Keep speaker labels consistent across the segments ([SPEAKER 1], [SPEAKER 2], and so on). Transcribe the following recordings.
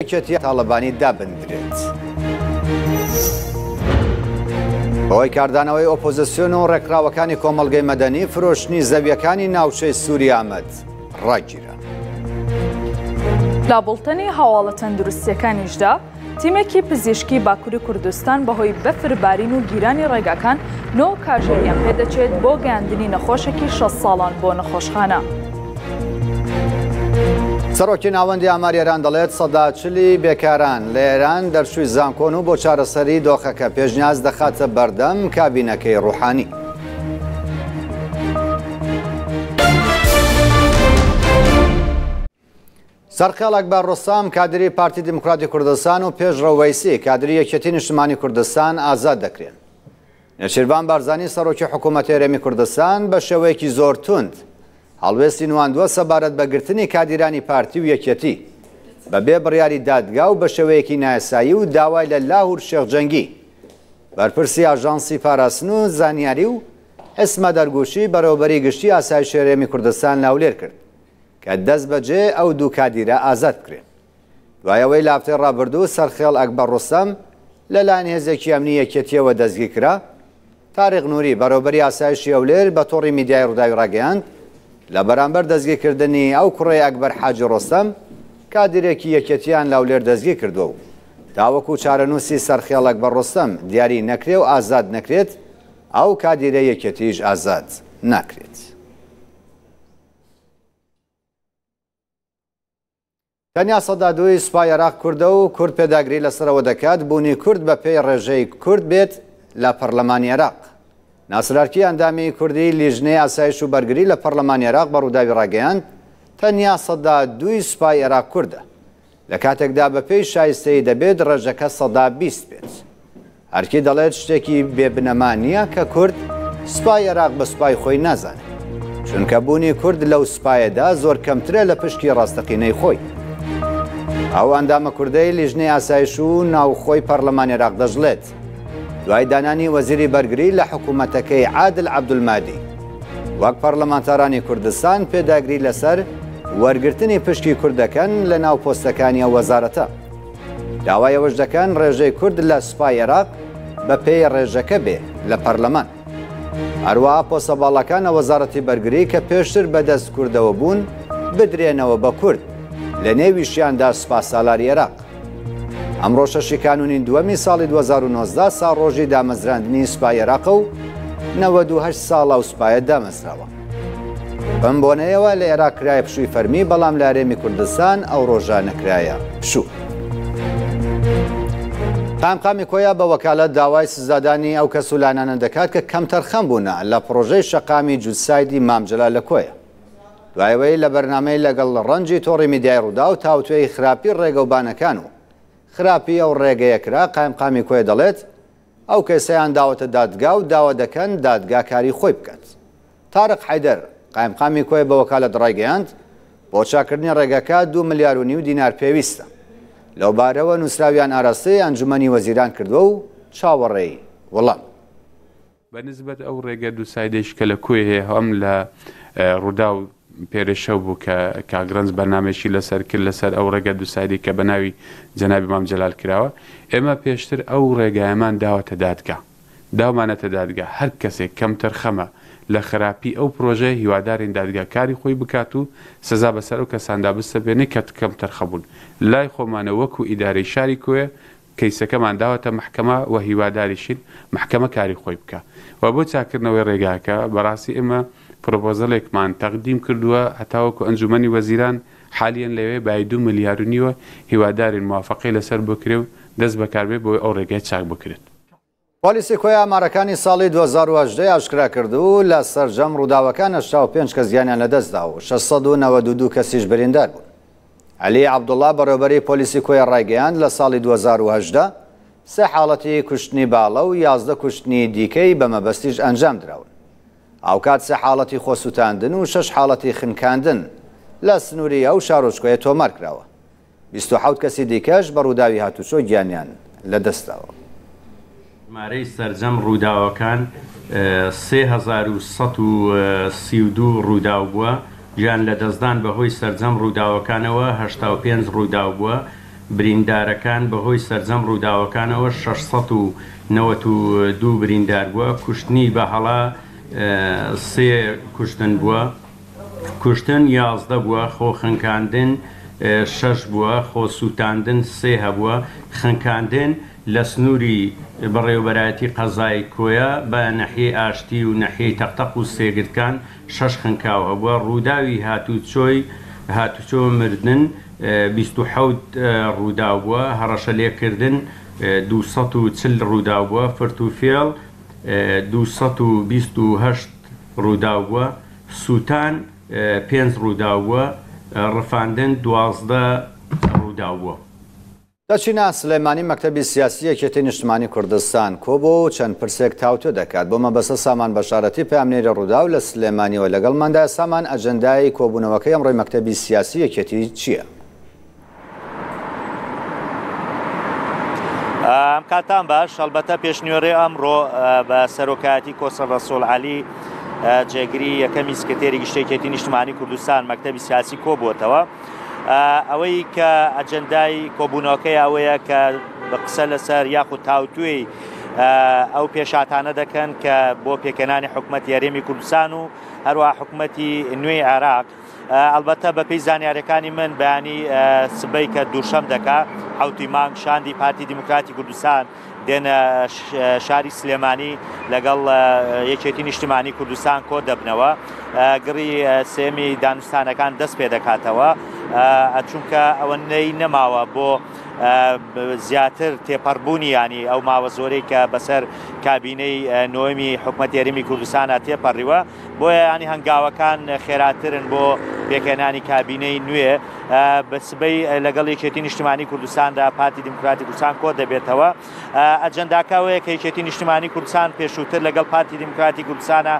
[SPEAKER 1] یەکێتی تاڵەبانی دابدرێت. بەوەی کاردانەوەی ئۆپۆزیسیۆن و ڕێکراوەکانی کۆمەڵگەی مەدەنی فرۆشتنی زەویەکانی ناوچەی سووری ئامەد ڕاگیرە.
[SPEAKER 2] لا بڵتەنی هەواڵە تەندروستیەکانیشدا تیمێکی پزیشکی باکووری کوردستان بەهۆی بەفربارین و گیرانی ڕێگاکان 9 کاژێریان پێدەچێت بۆ گەیاندنی نەخۆشێکی 6 ساڵان بۆ نەخۆشخانە.
[SPEAKER 1] سەرۆکی ناوەندی ئاماریێران دەڵێت 40% بێکاران لە ئێران دەرچووی زانکۆن و بۆ چارەسەری دۆخەکە پێشنیاز دەخاتە بەردەم کابینەکەی ڕوحانی. سەرخێڵ ئەکبەر ڕۆستام کادری پارتی دیموکراتی کوردستان و پێشڕەو وەیسی کادری یەکێتی نیشتمانی کوردستان ئازاد دەکرێن. نێچیروان بارزانی سەرۆکی حکوومەتی هەرێمی کوردستان بە شێوەیەکی زۆر توند هەڵوێستی نواندووە سەبارەت بەگرتنی کادیرانی پارتی و یەکێتی بەبێ بڕیاری دادگا و بە شێوەیەکی نایاسایی و داوای لە لاهور شێخجەنگی بەرپرسی ئاژانسی پاراستن و زانیاری و ئەسمە دەرگوشی بەڕێوەبەری گشتی ئاسایشی هەرێمی کوردستان لاولێر کرد کە دەست بەجێ ئەو دوو کادیرە ئازاد بکرێن. دوایەوەی لە هەفتەی ڕابردوو سەرخێڵ ئەکبەر ڕۆستەم لەلایەن هێزێکی ئەمنی یەکێتیەوە دەستگیر کرا. تاریق نووری بەڕێوەبەری ئاسایشی هەولێر بە تۆڕی میدیای ڕووداوی ڕاگەیاند لە بەرامبەر دەستگیرکردنی ئەو کوڕەی ئەکبەر حاجی ڕۆستەم کادیرێکی یەکێتیان لاولێر دەستگیر کردووە و تاوەکو چارەنووسی سەرخێڵ ئەکبەر ڕۆستەم دیاری نەکرێ و ئازاد نەکرێت ئەو کادیرە یەکێتیش ئازاد ناکرێت. تەنیا سەدا دوی سوپای عێراق کوردە و کورد پێداگری لەسەرەوە دەکات بوونی کورد بە پێی ڕێژەی کورد بێت لە پەرلەمانی عێراق. ناسرارکی ئەندامی کوردی لیژنەی ئاسایش و بەرگری لە پەرلەمانی عێراق بە ڕووداوی ڕاگەیاند تەنیا سەدا دوی سوپای عێراق کوردە لە کاتێکدا بە پێی شایستەی دەبێت ڕێژەکە سەدا 20 بێت. هەرکی دەڵێت شتێکی بێبنەما نییە کە کورد سوپای عێراق بە سوپای خۆی نازانێت چونکە بوونی کورد لەو سوپایەدا زۆر کەمترە لە پشتی ڕاستەقینەی خۆی. ئەو ئەندامە کوردەی لیژنەی ئاسایش و ناوخۆی پەرلەمانی عێراق دەژڵێت دوای دانانی وەزیری بەرگری لە حکوومەتەکەی عادل عەبدولمادی وەک پەرلەمانتارانی کوردستان پێداگری لەسەر وەرگرتنی پشکی کوردەکەن لە ناو پۆستەکانی ئەو وەزارەتە. داوای ئەوەش دەکەن ڕێژەی کورد لە سوپای عێراق بە پێی ڕێژەکە بێ لە پەرلەمان. هەروەها پۆستە باڵەکانە وەزارەتی بەرگری کە پێشتر بەدەست کوردەوە بوون بدرێنەوە بە کورد لە نێویشیاندا سوپا سالاری عێراق. ئەمڕۆ شەشی کانونی دووەمی ساڵی 2019 ساڕۆژی دامەزراندنی سوپای عێراق و 98 ساڵە و سوپایە دامەزراوە. بەم بۆنەیەوە لە عێراق کرایە پشووی فەرمی بەڵام لە هەرێمی کوردستان ئەو ڕۆژە نەکرایە پشوو. قامقامی کۆیا بە وەکالەت داوای سزادانی ئەو کەسولانانە دەکات کە کەمتەر خەم بوونە لە پرۆژەی شەقامی جوسایدی مامجلال لە کۆیە. دوایەوەی لە بەرنامەی لەگەڵ ڕەنجی تۆڕی میدیای ڕوودا و تاوتوێی خراپی ڕێگەوبانەکان و خراپی ئەو ڕێگەیەکرا قایمقامی کۆی دەڵێت ئەو کەسەیان داوەتە دادگا و داوا دەکەن دادگا کاری خۆی بکات. تارق حەیدەر قایمقامی کۆی بە وەکالەت ڕایگەیاند بۆ چاکردنی ڕێگەکە 2.5 ملیار دینار پێویستە. لەو بارەوە نووسراویان ئاراستەی ئەنجومەنی وەزیران کردووە و چاوەڕێی وەڵام.
[SPEAKER 3] بەنسبەت ئەو ڕێگە دووسایدێش کە لە کوێ هەیە هەم لە ڕوودا و پێرەشەو بوو کە کاگرنج بەرنامێکی لەسەر کرد لەسەر ئەو ڕێگە دووسایدی کە بە ناوی جەنابی مامجلال کراوە. ئێمە پێشتر ئەو ڕێگایەمان داوەتە دادگا داومانەتە دادگا هەر کەسێک کەمتر خەمە لە خراپی ئەو پرۆژە هیوادارین دادگا کاری خۆی بکات و سزا بەسەر ئەو کەساندا بستە بێنێ کە کەمتر خەبوون. لای خۆمانە وەکو ئیدارەی شاری کوێ کەیسەکەمان داوەتە محکەمە و هیواداریشین محکەمە کاری خۆی بکە و بۆ چاکردنەوەی ڕێگاکە بەڕاستی ئێمە پرۆپۆزەڵێکمان تەقدیم کردووە هەتاوەکو ئەنجومەنی وەزیران حالیان لەوێ بای 2 ملیار هیوادارین موافقەی لەسەر بکرێ و دەست بەکاربێ بۆی ئەو ڕێگای چاک بکرێت.
[SPEAKER 1] پۆلیسی کۆی ئامارەکانی ساڵی 2018 ئاشکرا کردو لە سەرجەم ڕووداوەکان 85 کەس گیانیان لەدەستدا و 692 کەسیش بریندار بوون. علی عەبدوڵڵا بەڕێوەبەری پۆلیسی کۆی ڕایگەیاند لە ساڵی 2018 سێ حاڵەتی کوشتنی باڵە و 11 کوشتنی دیکەی بە مەبەستیش ئەنجام دراون. ئەو کات سێ حاڵەتی خۆسووتاندن و 6 حاڵەتی خنکاندن لە سنووری ئەو شارۆچکۆیە تۆمار کراوە. 27 کەسی دیکەش بە ڕووداوی هاتوچۆ گیانیان لەدەستداوە.
[SPEAKER 4] ژمارەی سەرجەم ڕووداوەکان 3132 ڕووداو بووە، گیان لە دەستدان بەهۆی سەرجەم ڕووداوەکانەوە 85 ڕووداو بووە بریندارەکان بەهۆی سەرجەم ڕووداوەکانەوە 692 بریندار بووە، کوشتنی بە هەڵا 3 کوشتن بووە، کوشتن 11 بووە، خۆ خنکاندن 6 بووە، خۆ سووتاندن 3 هەبووە، خنکاندن لە سنووری بەڕێوەبەرایەتی قەزای کۆیە بە نەحیەی ئاشتی و نەحیەی تەقتەق و سێگرتکان 6 خنکاو هەبووە. ڕووداوی هاتوچۆ مردن 27 ڕووداو بووە، هەڕەشە لێکردن 240 ڕووداو بووە، فرتوفێڵ 228 ڕووداو بووە، سووتان 5 ڕووداو بووە، ڕفاندن 12 ڕووداو بووە.
[SPEAKER 1] دەچینە سلێمانی مەکتەبی سیاسی یەکێتی نیشتیمانی کوردستان کۆبوو و چەند پرسێک تاوتو دەکات بۆ مەبەستە سامان بەشارەتی پامنێرە ڕوودا و لە سلێمانیەوە لەگەڵماندا سامان ئەجەندای کۆبوونەوەکەی ئەمڕۆی مەکتەبی سیاسی یەکێتی چییە؟
[SPEAKER 5] ئەم کاتان باش ئەلبەتە پێشنیوەڕێ ئەمڕۆ بە سەرۆکایەتی کۆسەڵ ڕەسوول عەلی جێگیری یەکەمی سکرتێری گشتیەکێتی نیشتیمانی کوردستان مەکتەبی سیاسی کۆبووەتەوە. ئەوەی کە ئەجەندای کۆبوونەوەکەی ئەوەیە کە بە قسە لەسەر یاخود تاوتوێی ئەو پێشاتانە دەکەن کە بۆ پێکەنانی حکومەتی هەرێمی کوردستان و هەروە حکومەتی نوێی عێراق. ئەلبەتە بەپێی زانیاریەکانی من بەیانی سبەی کە دووشەم دەکا حوتی مانگ شاندی پارتی دیموکراتی کوردستان دێنە شاری سلێمانی لەگەڵ یەکێتی نیشتیمانی کوردستان کۆ دەبنەوە. گڕی سێمی دانوستانەکان دەست پێ دەکاتەوە چونکە ئەوەنەی نەماوە بۆ زیاتر تێپەڕبوونی ینی ئەو ماوە زۆرەی کە بەسەر کابینەی نۆمی حکومەتی هەرێمی کوردستانە تێپەڕیوە، بۆیە ینی هەنگاوەکان خێراترن بۆ پێکەنانی کابینەی نوێ. بەسبەی لەگەڵ یەکێتی نیشتیمانی کوردستاندا پارتی دیموکراتی کوردستان کۆ دەبێتەوە. ئەجەنداکەوەیە کە یەکێتی نیشتیمانی کوردستان پێشووتر لەگەڵ پارتی دیموکراتی کوردستانە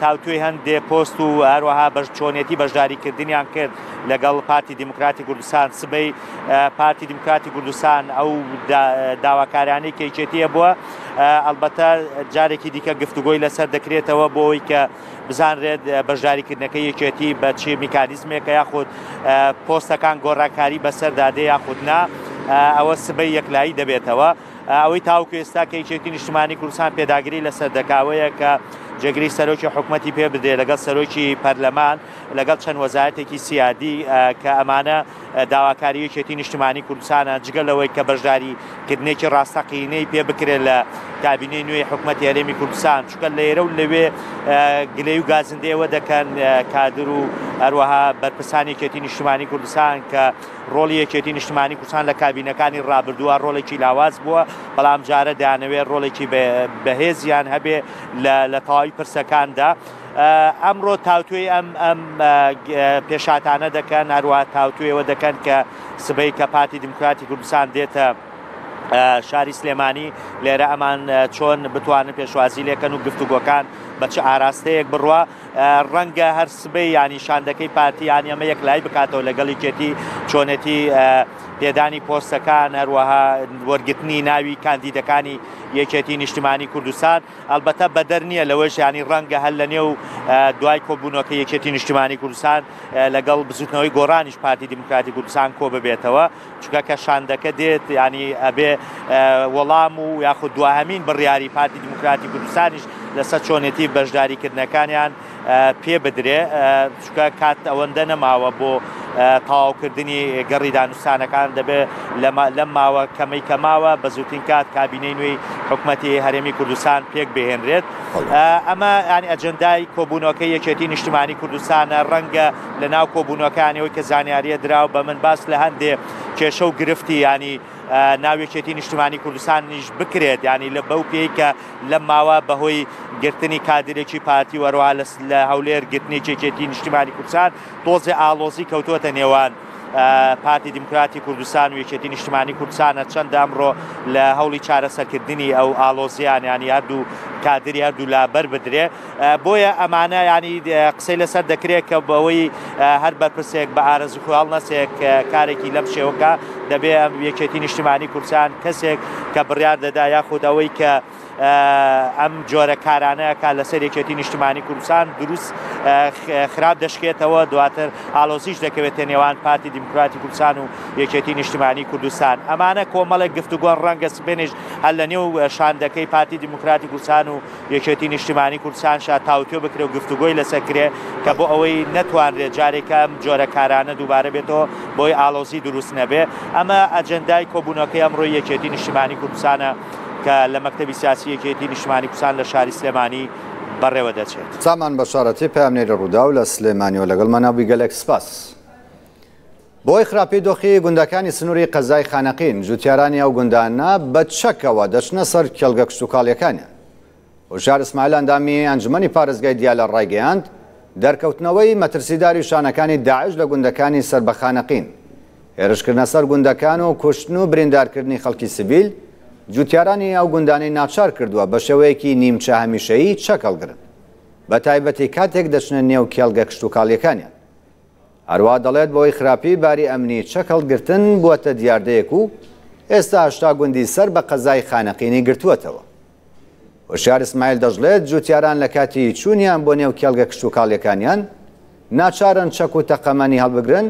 [SPEAKER 5] تاوتوێی هەندێک پۆست و هەروەها چۆنیەتی بەشداریکردنیان کرد لەگەڵ پارتی دیموکراتی کوردستان. سبەی پارتی دیموکراتی کوردستان ئەو داواکارانەی کە یەکێتیە بووە، ئەلبەتە جارێکی دیکە گفتوگۆی لەسەر دەکرێتەوە بۆی کە بزانرێت بەشداریکردنەکەی یەکێتی بە چی میکانیزمێکە یاخود پۆستەکان گۆڕاکاری بەسەردادێ یاخود نا، ئەوە سبەی یەکلایی دەبێتەوە. ئەوەی تاوکو ئێستا کە یەکێتی نیشتیمانی کوردستان پێداگیری لەسەر دەکاوەیە کە جێگری سەرۆکی حکومەتی پێ بدرێ لەگەڵ سەرۆکی پەرلەمان لەگەڵ چەند وەزارەتێکی سیادی کە ئەمانە داواکاری یەکێتی نیشتیمانی کوردستانە جگەلەوەی کە بەشداریکردنێکی ڕاستەقینەی پێ بکرێت لە کابینەی نوێی حکومەتی هەرێمی کوردستان، چونکە لێرە و لەوێ گلەی و گازندەیەوە دەکەن کادر و هەروەها بەرپرسانی یەکێتی نیشتیمانی کوردستان کە ڕۆڵی یەکێتی نیشتیمانی کوردستان لە کابینەکانی ڕابردووە ڕۆڵێکی لاواز بووە، بەڵام جارە دەیانەوێت ڕۆڵێکی بەهێزیان هەبێ لە تەواوی پرسەکاندا. ئەمڕۆ تاوتوێی ئەم پێشاتانە دەکەن، هەروە تاوتوێەوە دەکەن کە سبەی کە پارتی دیموکراتی کوردستان دێتە شاری سلێمانی لێرە ئەمان چۆن بتوانن پێشوازی لێکەن و گفتوگۆکان بە چه ئاراستەیەک بڕوە. ڕەنگە هەر سبەی ینی شاندەکەی پارتی یانی ئەمە یەکلای بکاتەوە لەگەڵ یەکێتی چۆنێتی پێدانی پۆستەکان، هەروەها وەرگرتنی ناوی کاندیدەکانی یەکێتی نیشتیمانی کوردستان. ئەلبەتە بەدەر نییە لەوەش ینی ڕەنگە هەل لە نێو دوای کۆبوونەوەکە یەکێتی نیشتیمانی کوردستان لەگەڵ بزوتنەوەی گۆڕانیش پارتی دیموکراتی کوردستان کۆ ببێتەوە، چونکە کە شاندەکە دێت ینی ئەبێ وەڵام و یاخود دواهەمین بڕیاری پارتی دیموکراتی کوردستانیش لەسەر چۆنێتی بەشداریکردنەکانیان پێ بدرێ، چونکە کات ئەوەندە نەماوە بۆ تەواوکردنی گەڕی دانوستانەکان دەبێت لەم ماوە کەمەی کەماوە بە زووترین کات کابینەی نوێی حکومەتی هەرێمی کوردستان پێک بهێنرێت. ئەمە ینی ئەجەندای کۆبوونەوەکەی یەکێتی نیشتیمانی کوردستانە. ڕەنگە لە ناو کۆبوونەوەکانەوەی کە زانیاریە دراوە بە من باس لە هەندێک کێشە و گرفتی ینی ناوێکێتی نیشتیمانی کوردستانیش بکرێت، ینی لە بەو پێی کە لەم ماوە بەهۆی گرتنی کادرێکی پارتی وەروە لە هەولێر گرتنی یەکێتی نیشتیمانی کوردستان تۆزێ ئاڵۆزی کەوتووەتە نێوان پارتی دیموکراتی کوردستان و یەکێتی نیشتیمانی کوردستانە. چەند ئەمڕۆ لە هەوڵی چارەسەرکردنی ئەو ئاڵۆزیان ینی هەردوو کادری هەردوو لابەر بدرێ، بۆیە ئەمانە ینی قسەی لەسەر دەکرێت کە بەوەی هەر بەرپرسێک بە ئارەزوو خۆڵ نەسێک کارێکی لەم شێوەکە دەبێت ئەم یەکێتی نیشتیمانی کوردستان کەسێک کە بڕیار دەدا یاخود ئەوەی کە ئەم جۆرە کارانەیەکە لەسەر یەکێتی نیشتیمانی کوردستان دروست خراپ دەشکێتەوە دواتر ئالۆزیش دەکەوێتە نێوان پارتی دیموکراتی کوردستان و یەکێتی نیشتیمانی کوردستان ئەمانە کۆمەڵێک گفتوگۆن ڕەنگە سبێنێژ هەر لە نێو شاندەکەی پارتی دیموکراتی کوردستان و یەکێتی نیشتیمانی کوردستان تاوتۆ بکرێ و گفتوگۆی لەسەرکرێ کە بۆ ئەوەی نەتوانرێت جارێکە جۆرە کارانە دووبارە بێتەوە بۆی ئالۆزی دروست نەبێ ئەمە ئەجەندای کۆبوونەکەی ئەمڕۆی یەکێتی نیشتیمانی کوردستانە کە لە مەکتەبی سیاسی یەکێتی نیشتیمانی کوردستان لە شاری سلێمانی بەڕێوە دەچێت.
[SPEAKER 1] سامان بەشارەتی پامنێری ڕوودا و لە سلێمانی و لەگەڵمانەوەی گەلێک سپاس. بۆی خراپی دۆخی گوندەکانی سنووری قەزای خانەقین جوتیارانی ئەو گوندانە بە چەکەوە دەچنە سەر کێڵگە کشتتوکاڵیەکانیان. هۆژار ئیسماعیل ئەندامی ئەنجومەنی پارێزگای دیالە ڕایگەیاند دەرکەوتنەوەی مەترسیداری شانەکانی داعش لە گوندەکانی سەر بە خانەقین، هێرشکردنە سەر گوندەکان و کوشتن و بریندارکردنی خەڵکی سیڤیل جوتیارانی ئەو گوندانەی ناچار کردووە بە شێوەیەکی نیمچە هەمیشەیی چەکەڵگرن بە تایبەتی کاتێک دەچنە نێو کێڵگە کشتتوکاڵیەکانیان. هەروە دەڵێت بۆی خراپی باری ئەمنی چەکەڵگرتن بووەتە دیاردەیەک و ئێستا هەشتا گوندی سەر بە قەزای خانەقینی گرتووەتەوە. هۆشیار ئیسماعیل دەژڵێت جوتیاران لە کاتی چوونیان بۆ نێو کێڵگە کشتتوکاڵیەکانیان ناچارن چەک و تەقەمەنی هەڵبگرن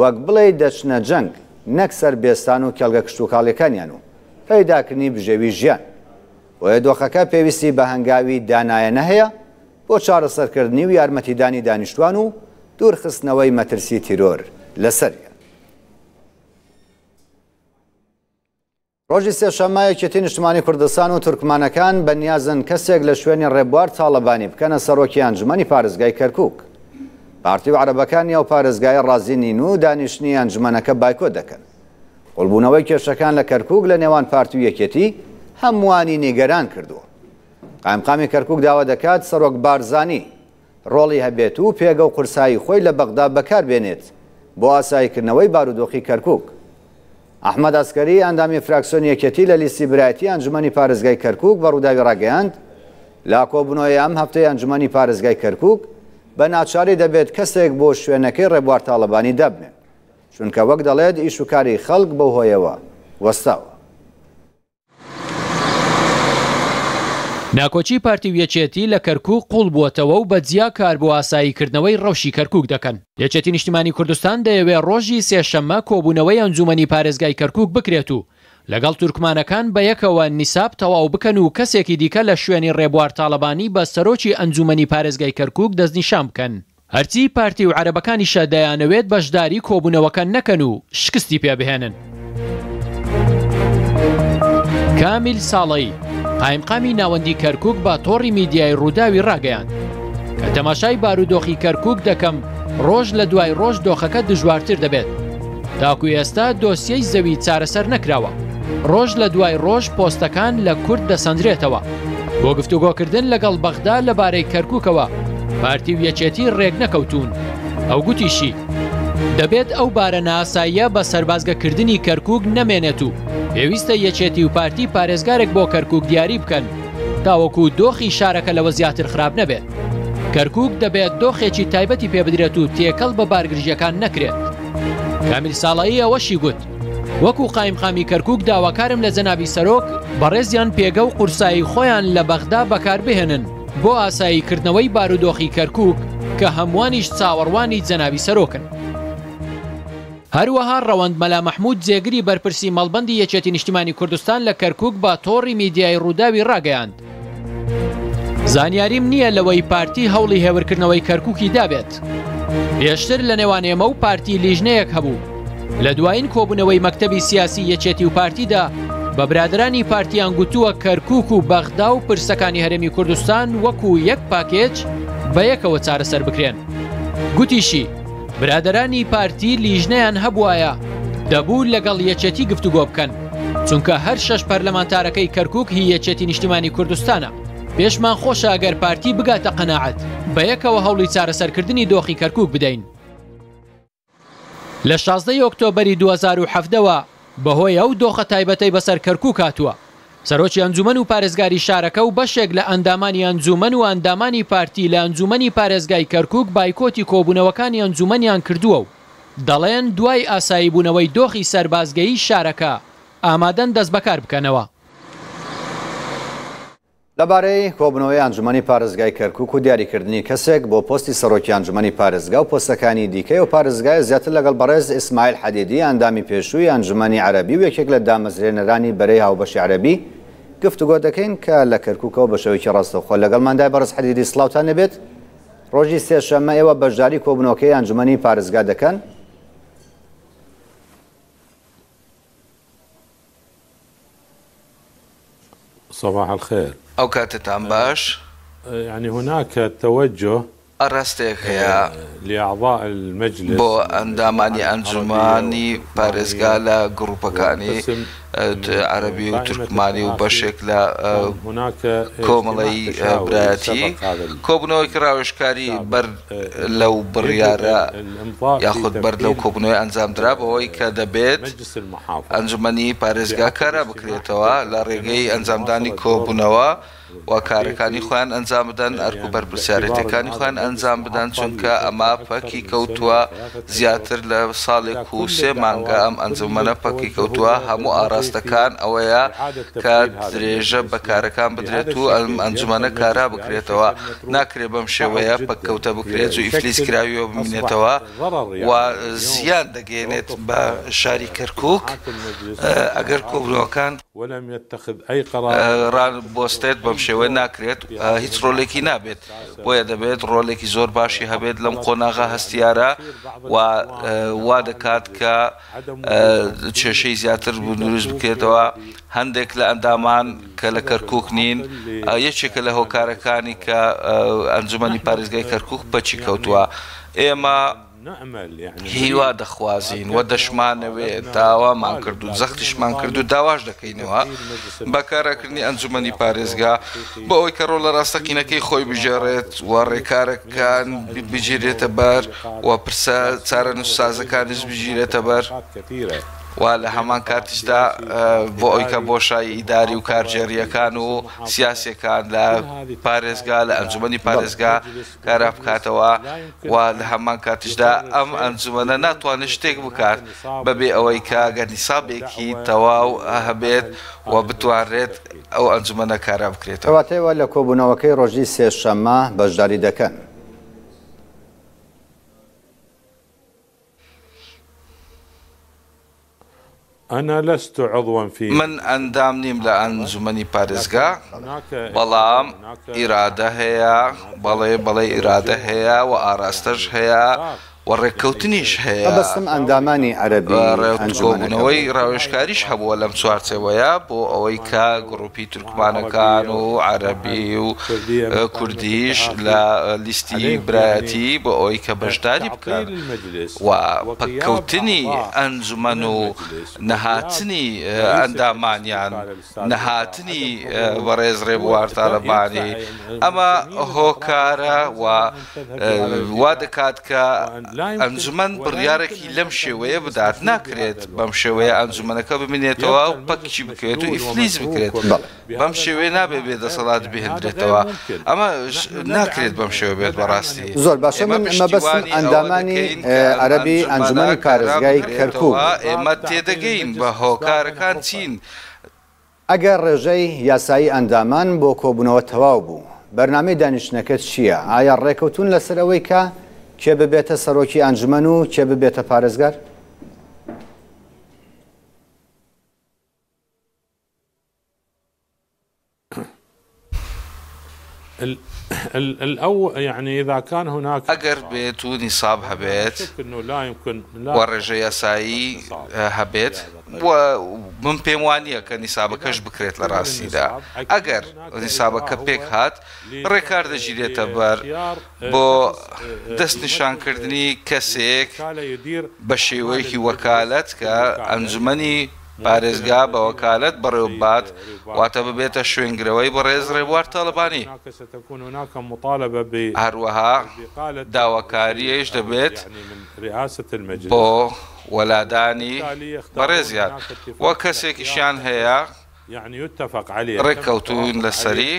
[SPEAKER 1] وەک بڵێ دەچنە جەنگ نەک سەر بێستان و کێڵگە کشتتوکاڵیەکانیان و پەیداکردنی بژێوی ژیان. وە دۆخەکە پێویستی بە هەنگاوی دانایەنە هەیە بۆ چارەسەرکردنی و یارمەتیدانی دانیشتوان و دوورخستنەوەی مەترسی تیرۆر لەسەریە. ڕۆژی سێشەممە یەکێتی نیشتیمانی کوردستان و تورکمانەکان بەنیازن کەسێک لە شوێنی ڕێبوار تاڵەبانی بکەنە سەرۆکی ئەنجومەنی پارێزگای کەرکووک. پارتی و عەرەبەکانی ئەو پارێزگای ڕازی نین و دانیشتنی ئەنجومەنەکە بایکۆ دەکەن. قوڵبوونەوەی کێشەکان لە کەرکووک لە نێوان پارتی و یەکێتی هەمووانی نیگەران کردووە. قایمقامی کەرکووک داوا دەکات سەرۆک بارزانی ڕۆڵی هەبێت و پێگە و قورسایی خۆی لە بەغدا بەکار بێنێت بۆ ئاساییکردنەوەی بارودۆخی کەرکووک. ئەحمەد ئەسکەری ئەندامی فراکسیۆن یەکێتی لە لیستی برایەتی ئەنجومەنی پارێزگای کەرکووک بە ڕووداوی ڕاگەیاند لا کۆبوونەوەی ئەم هەفتەی ئەنجومەنی پارێزگای کەرکووک بە ناچاری دەبێت کەسێک بۆ شوێنەکەی ڕێبوار تاڵەبانی دەبنێت چونکە وەک دەڵێت ئیش و کاری خەڵک بەو هۆیەوە وەستاوە.
[SPEAKER 6] ناکۆچی پارتی و یەکێتی لە کەرکووک قوڵ بووەتەوە و بەجیا کار بۆ ئاساییکردنەوەی ڕەوشی کەرکووک دەکەن. یەکێتی نیشتیمانی کوردستان دەیەوێت ڕۆژی سێشەممە کۆبوونەوەی ئەنجومەنی پارێزگای کەرکووک بکرێت و لەگەڵ تورکمانەکان بە یەکەوە نیساب تەواو بکەن و کەسێکی دیکە لە شوێنی ڕێبوار تاڵەبانی بە سەرۆکی ئەنجومەنی پارێزگای کەرکووک دەستنیشان بکەن. هەرچی پارتی و عەرەبەکانیشە دەیانەوێت بەشداری کۆبوونەوەکە نەکەن و شکستی پێبهێنن. کامیل ساڵەی قایمقامی ناوەندی کەرکووک بە تۆڕی میدیای ڕووداوی ڕاگەیاند کە تەماشای بارودۆخی کەرکووک دەکەم ڕۆژ لە دوای ڕۆژ دۆخەکە دژوارتر دەبێت. تاکو ئێستا دۆسیەی زەوی چارەسەر نەکراوە. ڕۆژ لە دوای ڕۆژ پۆستەکان لە کورد دەسەندرێتەوە. بۆ گفتوگۆکردن لەگەڵ بەغدا لەبارەی کەرکووکەوە پارتی و یەکێتی ڕێک نەکەوتون. ئەو گوتیشی دەبێت ئەو بارە ناساییە بە سەربازگەکردنی کەرکووک نەمێنێت و پێویستە یەکێتی و پارتی پارێزگارێک بۆ کەرکووک دیاری بکەن تاوەکو دۆخی شارەکە لەوە زیاتر خراپ نەبێت. کەرکووک دەبێت دۆخێکی تایبەتی پێ بدرێت و تێکەڵ بە بارگرژیەکان نەکرێت. کامیل ساڵایی ئەوەشی گوت وەکو قایمقامی کەرکووک داواکارم لە جەنابی سەرۆک بەڕێزیان پێگە و قورسایی خۆیان لە بەغدا بەکاربهێنن بۆ ئاساییکردنەوەی بارودۆخی کەرکووک کە هەمووانیش چاوەڕوانی جەنابی سەرۆکن. هەروەها ڕەوەند مەلا مەحموود جێگری بەرپرسی مەڵبەندی یەکێتی نیشتیمانی کوردستان لە کەرکووک بە تۆڕی میدیای ڕووداوی ڕاگەیاند. زانیاریم نییە لەوەی پارتی هەوڵی هێورکردنەوەی کەرکووکی دابێت. پێشتر لە نێوان ئێمە و پارتی لیژنەیەک هەبوو. لە دوایین کۆبوونەوەی مەکتەبی سیاسی یەکێتی و پارتیدا بە برادرانی پارتیان گوتووە کەرکووک و بەغدا و پرسەکانی هەرێمی کوردستان وەکو یەک پاکێج بە یەکەوە چارەسەر بکرێن. گوتیشی برادرانی پارتی لیژنەیان هەبوایە دەبوو لەگەڵ یەکێتی گفتوگۆ بکەن چونکە هەر شەش پەرلەمانتارەکەی کەرکووک هی یەکێتی نیشتیمانی کوردستانە. پێشمان خۆشە ئەگەر پارتی بگاتە قەناعەت بە یەکەوە هەوڵی چارەسەرکردنی دۆخی کەرکووک بدەین. لە 16 ئۆکتۆبەری 2017ەوە بەهۆی ئەو دۆخە تایبەتەی بەسەر کەرکووک هاتووە. سەرۆکی ئەنجومەن و پارێزگاری شارەکە و بەشێک لە ئەندامانی ئەنجومەن و ئەندامانی پارتی لە ئەنجومەنی پارێزگای کەرکووک بایکۆتی کۆبوونەوەکانی ئەنجومەنیان کردووە و دەڵێن دوای ئاسایی بوونەوەی دۆخی سەربازگەیی شارەکە ئامادەن دەست بەکار بکەنەوە.
[SPEAKER 1] لەبارەی کۆبنەوەی ئەنجومەنی پارێزگای کەرکووک و دیاریکردنی کەسێک بۆ پۆستی سەرۆکی ئەنجومەنی پارێزگا و پۆستەکانی دیکەی و پارێزگای زیاتر لەگەڵ بەڕێز ئیسماعیل حەدیدی ئەندامی پێشووی ئەنجومەنی عەرەبی و یەکێک لە دامەزرێنەرانی بەرەی هاوبەشی عەرەبی گفتوگۆ دەکەین کە لە کەرکووکەوە بە شێوەیەکی ڕاستەوخۆ لەگەڵماندای بەڕێز حەدیدی سڵاوتان نەبێت. ڕۆژی سێشەممە ئێوە بەشداری کۆبنەوەکەی ئەنجومەنی پارێزگا دەکەن.
[SPEAKER 7] صباح الخير.
[SPEAKER 8] أو كاتتان باش.
[SPEAKER 7] يعني هناك توجه
[SPEAKER 8] أرستيك هي
[SPEAKER 7] لأعضاء المجلس
[SPEAKER 8] بو أنداماني أنجماني بارزقالا جروبكاني عربي وتركماني وبشكل كوملي براتي كوبنوي كراوشكاري بر لو بريارة ياخذ بر لو كوبنوي أنزام دراب هوي كدبيت أنجماني بارزقا كارا بكريتوا لاريجي أنزام داني كوبنوا وكاركاني خوان أنزام بدن أركو بربرسيارتي كاني خوان أنزام بدن چونكا أما باكي كوتوا زياتر لصالي كوسي مانغا أم أنزمنا باكي كوتوا همو ئاراستەکان ئەوەیە کە درێژە بەکارەکان بدرێت و ئەنجومەنە کارا بکرێتەوە ناکرێت بەم شێوەیە پەککەوتە بکرێت و ئیفلیس کراویەوە ببینێتەوە و زیان دەگەێنێت بە شاری کەرکووک ئەگەر کۆبنەوەکان ڕانبۆستێت بەم شێوە ناکرێت هیچ ڕۆلێکی نابێت بۆیە دەبێت ڕۆلێکی زۆر باشی هەبێت لەم قۆناغا هەستیارە و وا دەکات کە کێشەی زیاتر دروست بکرێتەوە. هەندێک لە ئەندامان کە لە کەرکووک نین یەکێکە لە هۆکارەکانی کە ئەنجومەنی پارێزگای کەرکووک بەچی کەوتووە. ئێمە هیوا دەخوازین و دەشمانەوێت داوامان کرد و زەختیشمان کرد و داواش دەکەینەوە بەکارەکردنی ئەنجومەنی پارێزگا بە ئەوەی کە ڕۆڵە ڕاستەقینەکەی خۆی بژێڕێت و ڕێکارەکان بگیرێتە بەر و پرسە چارە نووسسازەکانیش بگیرێتە بەر و لە هەمان کاتیشدا بۆ ئەوی کە بۆشایی ئیداری و کارژێریەکان و سیاسیەکان لە پارێزگا لە ئەنجومەنی پارێزگا کارا بکاتەوە و لە هەمان کاتیشدا ئەم ئەنجومەنە ناتوانێت شتێک بکات بەبێ ئەوەی کە گەنیسابێکی تەواو هەبێت و بتوانرێت ئەو ئەنجومەنە کارا بکرێتەوە.
[SPEAKER 1] کەواتەوە لە کۆبوونەوەکەی ڕۆژی سێشەممە بەشداری دەکەن.
[SPEAKER 7] أنا لست عضوا في
[SPEAKER 8] من أندام نيم لأنجمني بارزغا بلام إرادة هي بلي إرادة هي وآراستش هي وڕێککەوتنیش هەیە
[SPEAKER 1] بەستم ئەندامانی عەرەبی
[SPEAKER 8] ڕێککۆبوونەوەی ڕاوێژکاریش هەبووە لەم چوارچێوەیە بۆ ئەوەی کە گڕوپی تورکمانەکان و عەرەبی و کوردیش لە لیستی برایەتی بۆ ئەوەی کە بەشداری بکەن و پەککەوتنی ئەنجومەن و نەهاتنی ئەندامانیان نەهاتنی بەڕێز ڕێبوار تاالبانی ئەمە هۆکارە وا دەکات کە ئەنجومەن بڕیارێکی لەم شێوەیە بدات ناکرێت بەم شێوەیە ئەنجومەنەکە ببینێتەوە و پەکچی بکرێت و ئیفلیس بکرێت بەم شێوەیە نابێ بێدەسەڵات بهێنرێتەوە ئەمە ناکرێت بەم شێوە بێت بەڕاستی.
[SPEAKER 1] زۆر باشە من مەبەستم ئەندامانی عەرەبی ئەنجومەنی پارێزگای کەرکووک
[SPEAKER 8] ئێمە تێدەگەین بە هۆکارەکان چین.
[SPEAKER 1] ئەگەر ڕێژەی یاسایی ئەندامان بۆ کۆبوونەوە تەواو بوو بەرنامەی دانیشتنەکەت چییە؟ ئایا ڕێکەوتون لەسەر ئەوەی کە کێ ببێتە سەرۆکی ئەنجومەن و کێ ببێتە پارێزگار؟
[SPEAKER 7] يعني إذا كان هناك
[SPEAKER 8] أجر بيت ونصاب هبيت ورجع يساي هبيت ومن بيموانية كنصاب كش بكريت لراسي دا أجر نصاب كبيك هات ريكارد جيريت بر بو دست نشان كردني كسيك بشيوي وكالة كأنجمني پارێزگا بە وەکالەت بەڕێوەبات واتە ببێتە شوێنگرەوەی بە ڕێز ڕێبوار تاالبانی هەروەها داواکاریش دەبێت بۆ وەلادانی بەڕێزیان وە کەسێکیشیان هەیە ڕێککەوتون لەسەری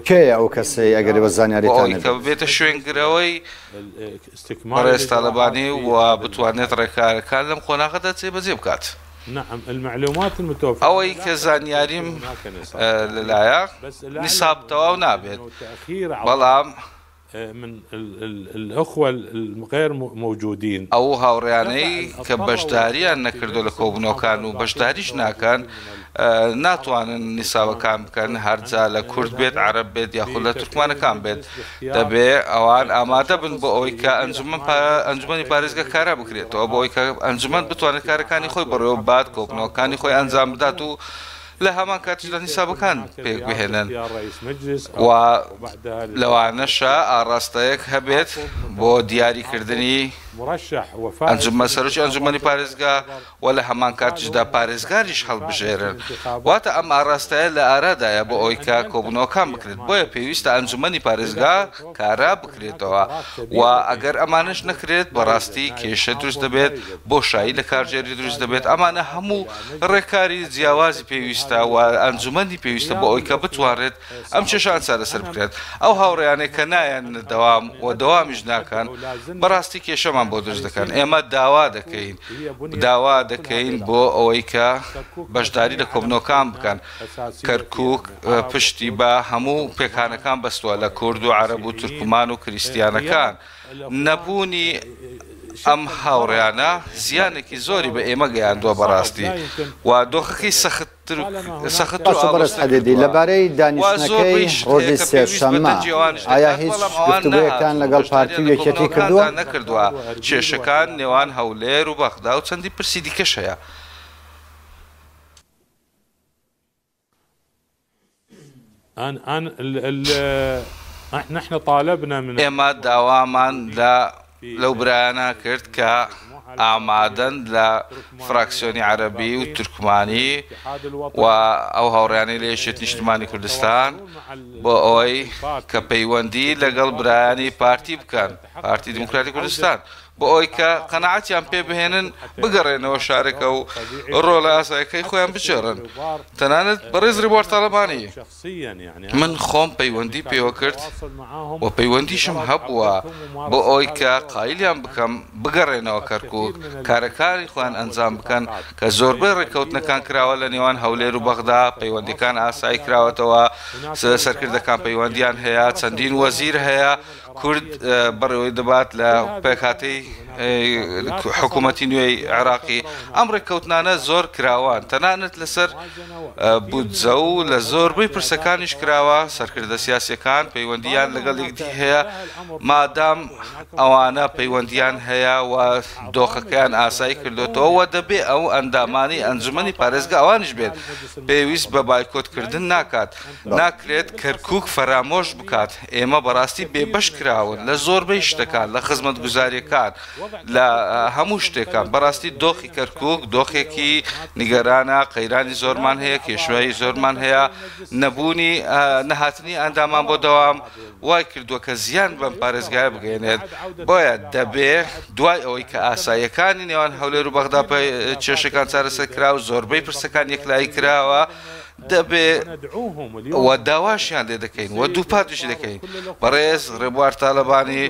[SPEAKER 1] کێیە ئەو کەسەی ئەگەری بە زانیاریتان
[SPEAKER 8] کە ببێتە شوێنگرەوەی بەڕێز تاالبانی و بتوانێت ڕێکارەکان لەم قۆناغەدا جێبەجێ بکات.
[SPEAKER 7] نعم المعلومات المتوفرة
[SPEAKER 8] ئەوەی کە زانیاریم لەلایە نیساب تەواو نابێت بەڵام
[SPEAKER 7] من الأخوة الغير موجودين
[SPEAKER 8] ئەو هاوڕێیانەی کە بەشداریان نەکردو لە کۆبوونەوەکان و بەشداریش ناکەن ناتوانن نیساوەکان بکەن هەرجا لە کورد بێت عەرەب بێت یاخود لە تورکمانەکان بێت دەبێ ئەوان ئامادە بن بۆ ئەوەی کە ئەنجومەنی پارێزگا کارا بکرێتەوە بۆ ئەوەی کە ئەنجومەن بتوانێت کارەکانی خۆی بەڕێوە بات کۆبوونەوەکانی خۆی ئەنجام بدات و لە هەمان کاتیشدا نیسابەکان پێک بهێنن و لەوانەشە ئاڕاستەیەک هەبێت بۆ دیاریکردنی ئەنجومە سەرۆکی ئەنجومەنی پارێزگا و لە هەمان کاتیشدا پارێزگاریش هەڵبژێرن واتە ئەم ئاڕاستەیە لە ئارادایە بۆ ئەوەی کە کۆبوونەوەکان بکرێت بۆیە پێویستە ئەنجومەنی پارێزگا کارا بکرێتەوە و ئەگەر ئەمانش نەکرێت بەڕاستی کێشە دروست دەبێت بۆشایی لە کارژێری دروست دەبێت ئەمانە هەموو ڕێکاری جیاوازی پێویستە و ئەنجومەنی پێویستە بۆ ئەوەی کە بتوانێت ئەم کێشان چارەسەر بکرێت ئەو هاوڕێیانەی کە نایەن دەوام و دەوامیش ناکەن بەڕاستی کێشەمان بۆ دروست دەکەن ئێمە داوا دەکەین بۆ ئەوەی کە بەشداری لە کۆبنەوەکان بکەن کەرکووک پشتی بە هەموو پێکانەکان بەستووە لە کورد و عەرەب و تورکمان و کریستیانەکان نەبوونی ئەم هاوڕێیانە زیانێکی زۆری بە ئێمە گەیاندووە بەڕاستی و دۆخەکەی
[SPEAKER 1] بەڕست حەدیدی لەبارەی دانیشتنەکەی ڕۆژی سێشەممە ئایا هیچ گفتوگۆیەکان لەگەڵ پارتی و یەکێتی کردووە
[SPEAKER 8] نەکردووە کێشەکان نێوان هەولێر و بەغدا و چەندی پرسی دیکەش هەیە
[SPEAKER 7] نحن طالبنا من
[SPEAKER 8] ئێمە داوامان لەو برایانە کرد کە ئامادەن لە فراکسیۆنی عەرەبی و تورکمانی و ئەو هاوڕێیانەی لە یەکێتی نیشتیمانی کوردستان بۆ ئەوەی کە پەیوەندی لەگەڵ برایانی پارتی بکەن پارتی دیموکراتی کوردستان بۆ ئەوەی کە قەنەعەتیان پێ بهێنن بگەڕێنەوە شارێکە و ڕۆڵە ئاساییەکەی خۆیان بچێڕن تەنانەت بەڕێز ڕێبوار تاڵەبانی من خۆم پەیوەندی پێوە کرد و پەیوەندیشم هەبووە بۆ ئەوەی کە قایلیان بکەم بگەڕێنەوە کەرکووک کارەکانی خۆیان ئەنجام بکەن کە زۆربەی ڕێکەوتنەکان کراوە لە نێوان هەولێر و بەغدا پەیوەندیەکان ئاسایی کراوەتەوە سەرکردەکان پەیوەندیان هەیە چەندین وەزیر هەیە کورد بەڕێوەی دەبات لە پێکهاتەی حکوومەتی نوێی عێراقی ئەم ڕێککەوتنانە زۆر کراوان تەنانەت لەسەر بودجە و لە زۆربەی پرسەکانیش کراوە سەرکردە سیاسیەکان پەیوەندیان لەگەڵ یەکدی هەیە مادام ئەوانە پەیوەندیان هەیە و دۆخەکەیان ئاسایی کردوێتەوە و دەبێ ئەو ئەندامانی ئەنجومەنی پارێزگا ئەوانش بێت پێویست بە بایکۆتکردن ناکرێت کەرکووک فەرامۆش بکات ئێمە بەڕاستی بێبەش کراون لە زۆربەی شتەکان لە خزمەت گوزاریەکان لە هەموو شتێکان بەڕاستی دۆخی کەرکووک دۆخێکی نیگەرانە قەیرانی زۆرمان هەیە کێشوایی زۆرمان هەیە نەبوونی نەهاتنی ئەندامان بۆ دەوام وای کردووە کە زیان بەم پارێزگایە بگەێنێت بۆیە دەبێ دوای ئەوەی کە ئاساییەکانی نێوان هەولێر و بەغدا کێشەکان چارەسەر کرا و زۆربەی پرسەکان یەکلایی کراوە دەبێ و داواشیان لێ دەکەین و دووپاتیشی دەکەین بەڕێز ڕێبوار تاڵەبانی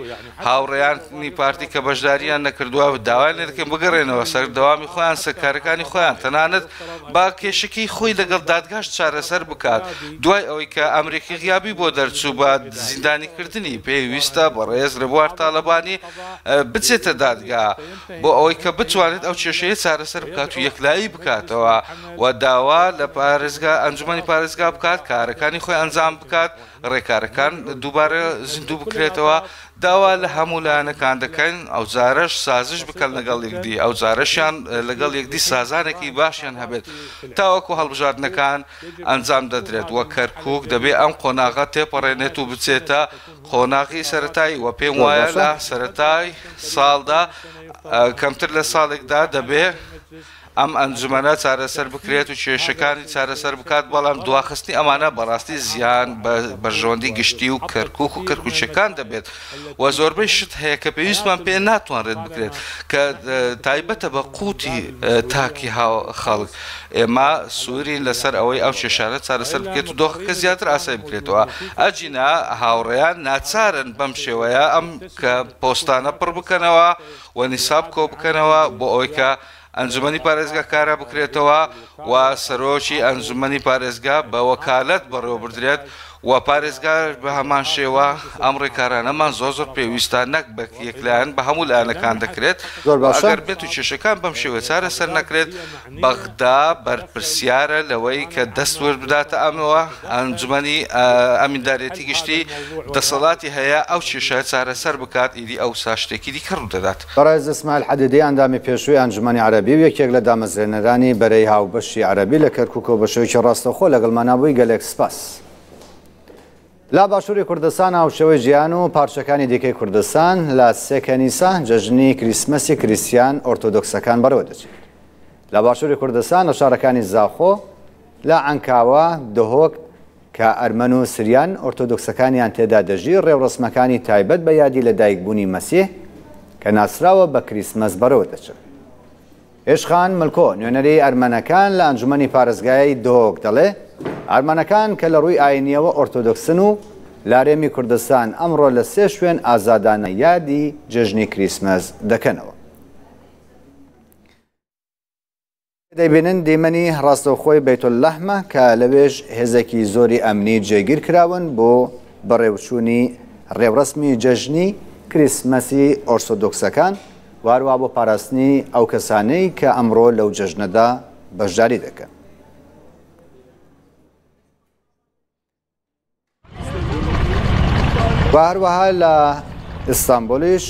[SPEAKER 8] هاوڕێیانی پارتی کە بەشداریان نەکردووە داوای لێ دەکەین بگەڕێنەوە سەر دەوامی خۆیان سەرکارەکانی خۆیان تەنانەت با کێشەکەی خۆی لەگەڵ دادگاش چارەسەر بکات دوای ئەوەی کە ئەمریکی غیابی بۆ دەرچوو بە زیندانیکردنی پێویستە بەڕێز ڕێبوار تاڵەبانی بچێتە دادگا بۆ ئەوەی کە بتوانێت ئەو کێشەیە چارەسەر بکات و یەکلایی بکاتەوە و داوا لە پارێزگا ئەنجومەنی پارێزگا بکات کارەکانی خۆی ئەنجام بکات ڕێکارەکان دووبارە زیندوو بکرێتەوە داوا لە هەموو لایەنەکان دەکەن ئەو جارەش سازش بکەن لەگەڵ یەکدی ئەو جارەشیان لەگەڵ یەکدی سازانێکی باشیان هەبێت تاوەکو هەڵبژاردنەکان ئەنجام دەدرێت وە کەرکووک دەبێ ئەم قۆناغە تێپەڕێنێت و بچێتە قۆناغی سەرەتایی وە پێم وایە لە سەرەتای ساڵدا کەمتر لە ساڵێکدا دەبێ ئەم ئەنجومەنە چارەسەر بکرێت و کێشەکانی چارەسەر بکات بەڵام دواخستنی ئەمانە بەڕاستی زیان بەرژەوەندی گشتی و کەرکووک و کەرکوچەکان دەبێت و زۆربەی شت هەیە کە پێویستمان پێ ناتوانرێت بکرێت کە تایبەتە بە قوتی تاکی خەڵک ئێمە سوورین لەسەر ئەوەی ئەو کێشانە چارەسەر بکرێت و دۆخەکە زیاتر ئاسایی بکرێتەوە ئەجینا هاوڕێیان ناچارن بەم شێوەیە ئەم کە پۆستانە پڕ بکەنەوە و نیساب کۆ بکەنەوە بۆ ئەوەی کە ئەنجومەنی پارێزگا کارە بکرێتەوە و سەرۆکی ئەنجومەنی پارێزگا بە وەکالەت بەڕێوەبردرێت و پارێزگا بە هەمان شێوە ئەم ڕێکارانەمان زۆر پێویستان نەک بە یەکلایەن بە هەموو لایەنەکان دەکرێت ئەگەر بێت و کێشەکان بەم شێوە چارە سەر نەکرێت بەغدا بەرپرسیارە لەوەی کە دەست وەربداتە ئەمەوە ئەنجومەنی ئەمیندارێتی گشتی دەسەڵاتی هەیە ئەو کێشە چارە سەر بکات ئیدی ئەو شتێکی دیکە ڕوو دەدات.
[SPEAKER 1] بەڕێز ئیسماعیل حەدیدی ئەندامی پێشووی ئەنجومەنی عەرەبی و یەکێک لە دامەزرێنەرانی بەرەی هاوبەشی عەرەبی لە کەرکووکەوە بە شێوەیەکی ڕاستەوخۆ لەگەڵمانابووی گەلێک سپاس. لا باشووری کوردستان هاوشێوەی ژیان و پارچەکانی دیکەی کوردستان لە سێ کەنیسە جەژنی کریسمەسی کریستیان ئۆرتۆدۆکسەکان بەرەوە دەچێت. لە باشووری کوردستان لە شارەکانی زاخۆ لە ئەنکاوە دهۆک کە ئەرمەن و سریان ئۆرتۆدۆکسەکانیان تێدا دەژی ڕێوڕسمەکانی تایبەت بە یادی لە دایکبوونی مەسیح کە ناسراوە بە کریسمەس بەرەوە دەچێت. عێشخان ملکۆ نوێنەری ئەرمەنەکان لە ئەنجومەنی پارێزگای دهۆک دەڵێ ئەرمەنەکان کە لە ڕووی ئاینیەوە ئۆرتۆدۆکسن و لارێمی کوردستان ئەمڕۆ لە سێ شوێن ئازادانە یادی جژنی کریسمەس دەکەنەوە. دەیبینن دیمەنی ڕاستەوخۆی بەیتولەحمە کە لەوێژ هێزێکی زۆری ئەمنی جێگیر کراون بۆ بەڕێوچوونی ڕێوڕسمی جەژنی کریسمەسی ئۆرتۆدۆکسەکان وارووا بۆ پاراستنی ئەو کەسانەی کە ئەمڕۆ لەو جەژنەدا بەشداری دەکەن. هەروەها لە ئیستانبولیش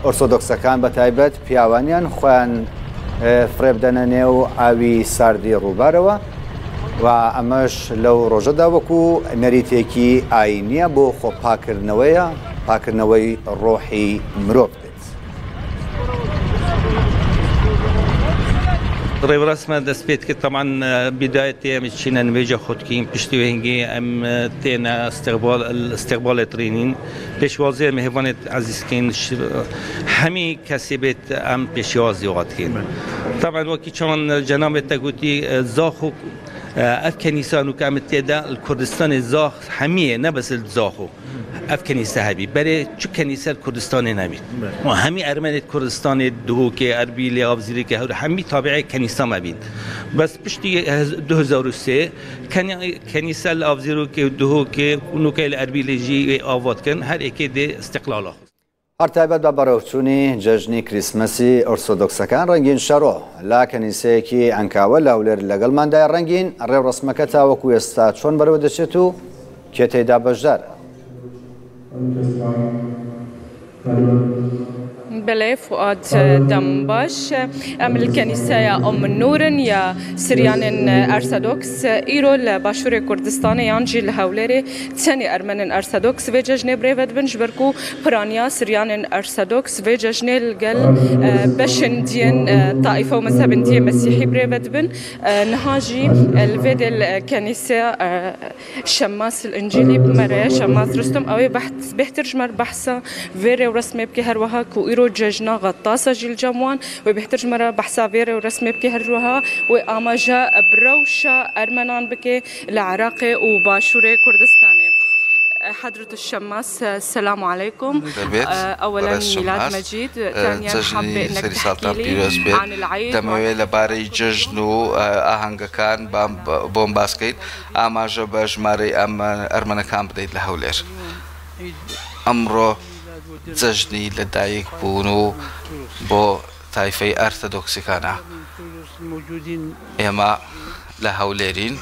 [SPEAKER 1] ئۆرتۆدۆکسەکان بە تایبەت پیاوانیان خۆیان فڕێبدەنە نێو ئاوی ساردی ڕووبارەوە و ئەمەش لەو ڕۆژەدا وەکو نەریتێکی ئاینیە بۆ خۆپاکردنەوەیە پاکردنەوەی ڕۆحی مرۆڤ بێت.
[SPEAKER 9] ڕێوڕسمە دەست پێت کرد تەمان بدایەتی ئەمە چینە نوێژە خۆتکین پشتیوێنگی ئەم تێنە استقبالێترینین پێشوازی مهێوانێت عزیزکەین هەمی کەسێ بێت ئەم پێشوازی وڵاتکەین تەمان وەکی چۆن جەنابێتە گوتی زاخ و ئەف کەنیسان و کامت تێدا کوردستانی زاخ هەمیە نەبەسل زاخ و ئەف کەنیسە هەبی بەرێ چ کەنیسە کوردستانی نەبیت هەمی ئەرمەنێت کوردستانی دهۆکێ ئەربی لێ ئاوزیرێکی هەور هەمی تابعی کەنیسە مەبین بەس پشتی 2003 کەنیسە لە ئاوزیرۆکێ و دهۆکێ نوکەی لە ئەربی لێژی ئاواتکن هەر ئێکێ دێ استقلاڵە
[SPEAKER 1] هەر تایبەت بە بەڕێوچوونی جەژنی کریسمەسی ئۆرتۆدۆکسەکان ڕەنگین شەڕۆ لا کەنیسەیەکی ئەنکاوە لاولێر لەگەڵماندای ڕەنگین ڕێوڕسمەکە تاوەکو ئێستا چۆن بەرەوە دەچێت و کێ تێیدا بەشدارە.
[SPEAKER 10] بله فؤاد دمباش ام الكنيسة ام النور يا سريان ارثوذكس ايرو لباشور كردستان يانجي الهولري تاني ارمن ارثوذكس في جشن بريفد بنجبركو برانيا سريان ارثوذكس في جشن الجل بشندين طائفة ومذهب دي مسيحي بريفد بن نهاجي الفيد الكنيسة شماس الانجيلي بمرة شماس رستم او بيحترجمر بحثا فيري ورسمي بكي هروها كو ايرو ججنا غطاسة جيل جموان وبيحتاج مرة بحثا فيري ورسمي بكي هروها وآماجا بروشة أرمنان بكي العراقي وباشوري كردستاني. حضرة الشماس السلام عليكم. أولا ميلاد مجيد، ثانيا حابة إنك تحكي لي عن العيد.
[SPEAKER 8] دموي لباري ججن و آهنگەکان بۆم باسکەیت ئاماژە بە ژمارەی ئەرمەنەکان بدەیت لە هەولێر. ئەمڕۆ جەژنی لەدایک بوون و بۆ تایفەی ئەرتۆدۆکسیکانە. ئێمە لە هەولێرین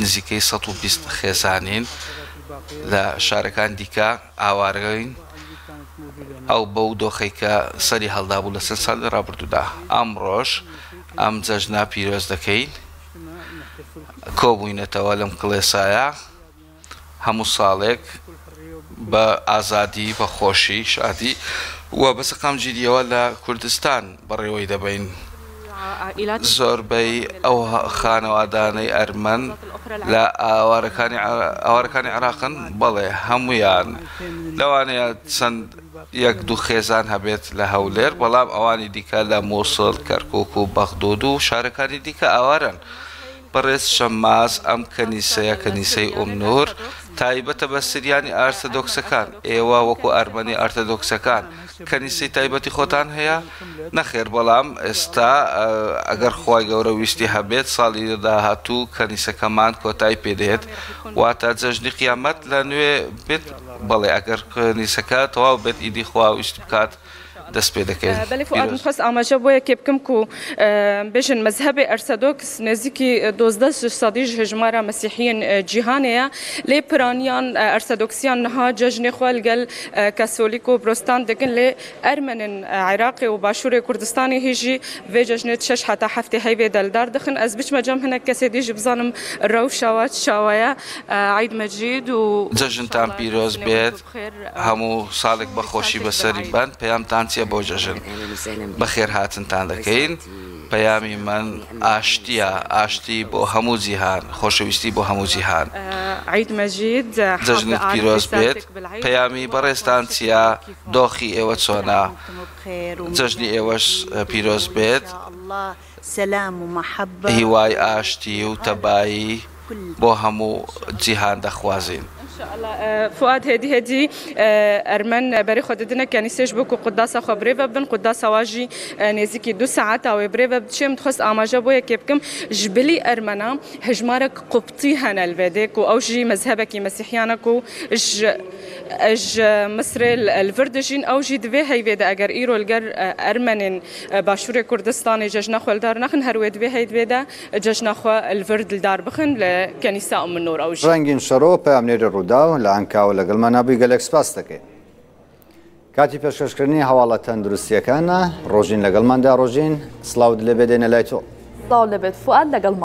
[SPEAKER 8] نزیکەی 120 خێزانین لە شارەکان دیکە ئاوارەین ئەو بەو دۆخەی کە سەری هەڵدا بوو لە چەند ساڵی ڕابردوودا. ئەمڕۆژ ئەم جەژنا پیرۆز دەکەین کۆبووینەتەوە لەم کڵێسایە هەموو ساڵێک بە ئازادی بە خۆشی شادی وە بەسەقام گیریەوە لە کوردستان بەڕێوەی دەبین. زۆربەی ئەو خانەوادانەی ئەرمەن لە ئاوارەکانی عێراقن بەڵێ هەمویان لەوانەیە چەند یەک دوو خێزان هەبێت لە هەولێر بەڵام ئەوانی دیکە لە مۆسڵ کەرکووک و بەغدۆد و شارەکانی دیکە ئاوارن. بەڕێز شەماس ئەم کەنیسەیە کەنیسەی ئوم نور تایبەتە بە سریانی ئارتۆدۆکسەکان ئێوە وەکو ئەرمەنی ئارتۆدۆکسەکان کەنیسەی تایبەتی خۆتان هەیە نەخێر بەڵام ئێستا ئەگەر خی گەورە ویستی هەبێت ساڵی داهاتوو کەنیسەکەمان کۆتای پێدێت واتە جەژنی قیامەت لە نوێ بێت بەڵێ ئەگەر کەنیسەکە تەواو بێت ئیدی خوا ویست بکات دەست پێ دەکەین
[SPEAKER 10] بەڵێ فواد خۆست ئاماژە بۆیە کێ بکەم و بێژن مەزهبێ ئەرسەدۆکس نزیکی 12 سەدیژ هژمارە مەسیحیین جیهانەیە لێ پرانیان ئەرسەدۆکسیان نەها جەژنێ خۆ لەگەل کەسۆلیک و پرۆستان دەکەن لێ ئەرمەنن عێراقی و باشووری کوردستانی هێژی vê جەژنێت 6 هەتا هەفتێ هەیبێ دەلدار دەخن ئەس بچمە جەم هەنە کەسێ دیژ بزانم ڕەو شاوات شاوایە عید مەجید و
[SPEAKER 8] جەژنتان پیرۆز بێت هەموو ساڵێک بەخۆشی بەسەری بند پێیامتان بۆ جەژن بەخێر هاتنتان دەکەین پەیامی من ئاشتیە ئاشتی بۆ هەموو جیهان خۆشەویستی بۆ هەموو جیهان
[SPEAKER 10] عید مەجید
[SPEAKER 8] جەژنت پیرۆز بێت پەیامی بەڕێستان چیە دۆخی ئێوە چۆنە جەژنی ئێوەش پیرۆز بێت هیوای ئاشتی و تەبایی بۆ هەموو جیهان دەخوازین
[SPEAKER 10] فؤاد هدی ارمن برای خود دنیا کنیسش بکو قداس خو بریو بن قداس واجی نزدیکی 2 ساعت او بریو چم تخص آماجه بوی که بکم جبلی ارمنا هجمارك قبطي هن الفديك او جي مذهبك مسيحيانك اج مصر الفردجين او جي دوی هيدا اگر ايرو الگر ارمن باشور كردستان ججنا خو دار نخن هر ود به هيدا ججنا خو الفرد الدار بخن لكنيسه ام النور او جي
[SPEAKER 1] رنگین شرو پیامنێری ڕوودا لە ئەنکاو لەگەڵمان نابووی گەلێک سپاس دەکەین کاتی پێشکەشکردنی هەواڵە تەندروستیەکانە ڕۆژین لەگەڵماندا ڕۆژین سڵاو لێ بێدێنە لای تۆ
[SPEAKER 2] سڵاو لەبێت فواد لەگەڵ